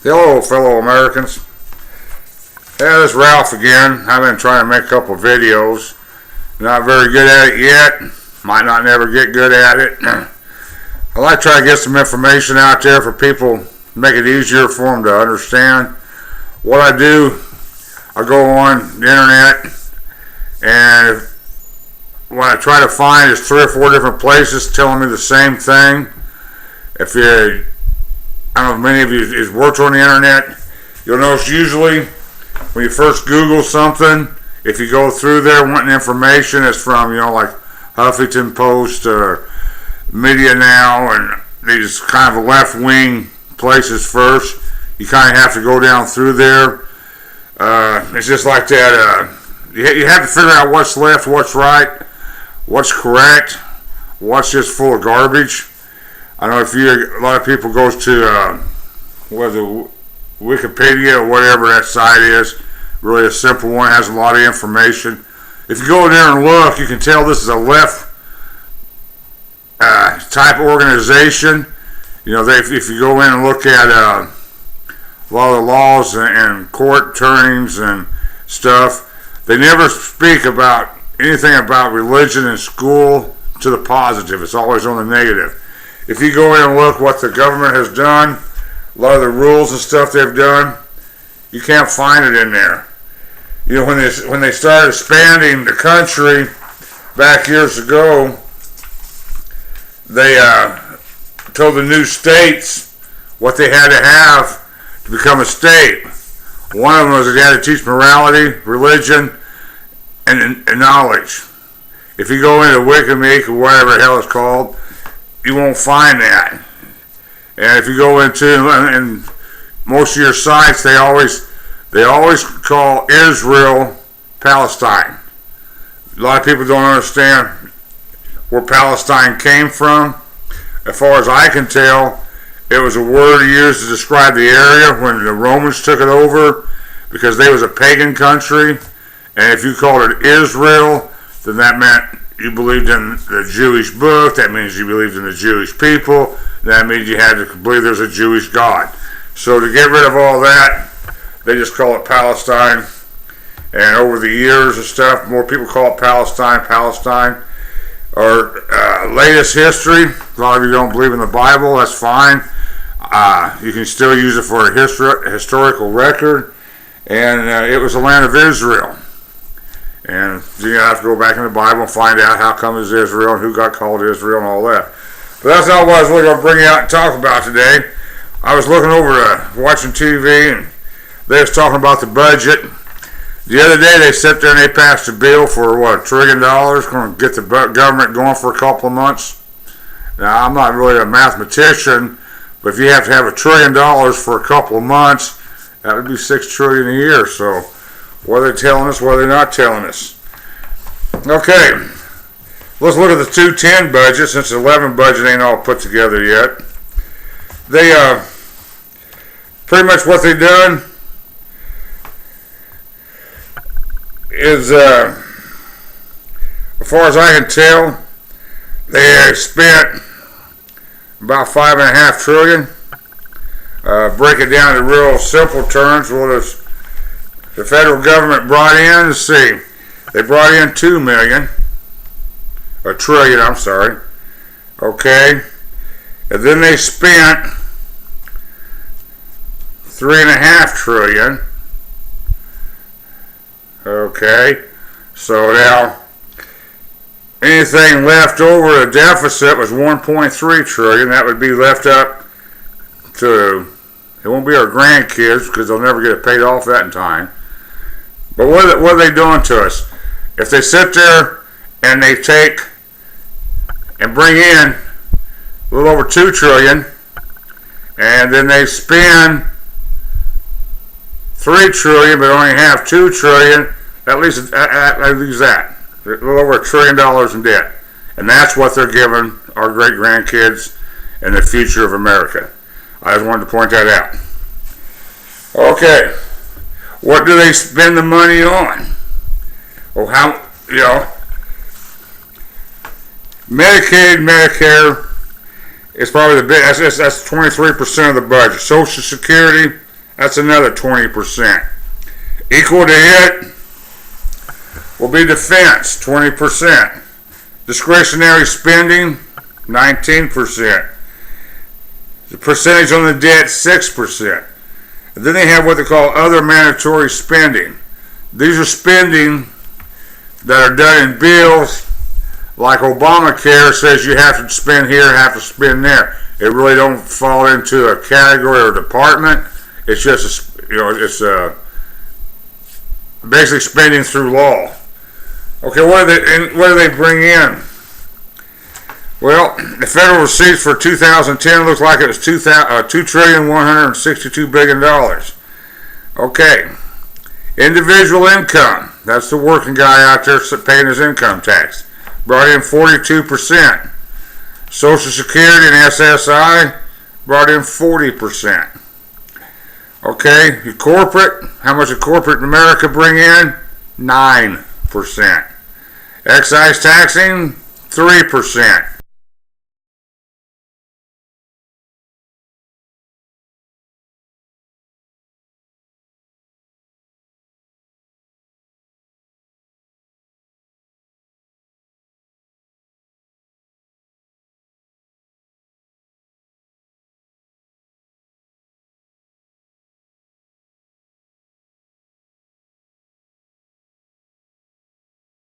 Hello, fellow Americans. Yeah, this is Ralph again. I've been trying to make a couple videos. Not very good at it yet. Might not never get good at it. I like to try to get some information out there for people, make it easier for them to understand. What I do, I go on the internet, and what I try to find is 3 or 4 different places telling me the same thing. If you, I don't know if many of you has worked on the internet, you'll notice usually when you first Google something, if you go through there wanting information, it's from, like Huffington Post or Media Now, and these kind of left-wing places first. You kind of have to go down through there. It's just like that. You have to figure out what's left, what's right, what's correct, what's just full of garbage. I know a lot of people goes to Wikipedia or whatever that site is. Really a simple one, has a lot of information. If you go in there and look, you can tell this is a left type organization. If you go in and look at a lot of the laws and court turnings and stuff, they never speak about anything about religion in school to the positive. It's always on the negative. If you go in and look what the government has done, a lot of the rules and stuff they've done, you can't find it in there. When they started expanding the country back years ago, they told the new states what they had to have to become a state. One of them was they had to teach morality, religion, and knowledge. If you go into Wikimedia or whatever the hell it's called, you won't find that. And if you go into and most of your sites, they always call Israel Palestine. A lot of people don't understand where Palestine came from. As far as I can tell, it was a word used to describe the area when the Romans took it over, because they was a pagan country. And if you called it Israel, then that meant you believed in the Jewish book. That means you believed in the Jewish people. That means you had to believe there's a Jewish God. So to get rid of all that, they just call it Palestine. And over the years and stuff, more people call it Palestine. Our latest history, a lot of you don't believe in the Bible, that's fine. You can still use it for a historical record. And it was the land of Israel. And you have to go back in the Bible and find out how come it's Israel and who got called Israel and all that. But that's not what I was really going to bring out and talk about today. I was looking over watching TV, and they was talking about the budget. The other day they sat there and they passed a bill for $1 trillion, going to get the government going for a couple of months. Now, I'm not really a mathematician, but if you have to have $1 trillion for a couple of months, that would be $6 trillion a year. So what are they telling us, what are they not telling us? Okay, let's look at the 2010 budget, since the 11 budget ain't all put together yet. They, pretty much what they've done is, as far as I can tell, they spent about $5.5 trillion. Break it down to real simple terms, what is the federal government brought in? Let's see, they brought in $1 trillion, I'm sorry. Okay, and then they spent $3.5 trillion. Okay, so now anything left over, the deficit was $1.3 trillion. That would be left up to, it won't be our grandkids because they'll never get it paid off that in time. But what are they doing to us? If they sit there and they take and bring in a little over $2 trillion, and then they spend $3 trillion but only have $2 trillion, that leaves that. A little over $1 trillion in debt. And that's what they're giving our great grandkids and the future of America. I just wanted to point that out. Okay, what do they spend the money on? Well, Medicaid, Medicare is probably the big, that's 23% of the budget. Social Security, That's another 20%. Equal to it will be defense, 20%. Discretionary spending, 19%. The percentage on the debt, 6%. And then they have what they call other mandatory spending. These are spending that are done in bills, like Obamacare says you have to spend here, have to spend there. It really don't fall into a category or department. It's just it's basically spending through law. Okay, what do they bring in? Well, the federal receipts for 2010 looks like it was $2,162 billion. Okay, individual income. That's the working guy out there paying his income tax. Brought in 42%. Social Security and SSI brought in 40%. Okay, your corporate, how much did corporate in America bring in? 9%. Excise taxing, 3%.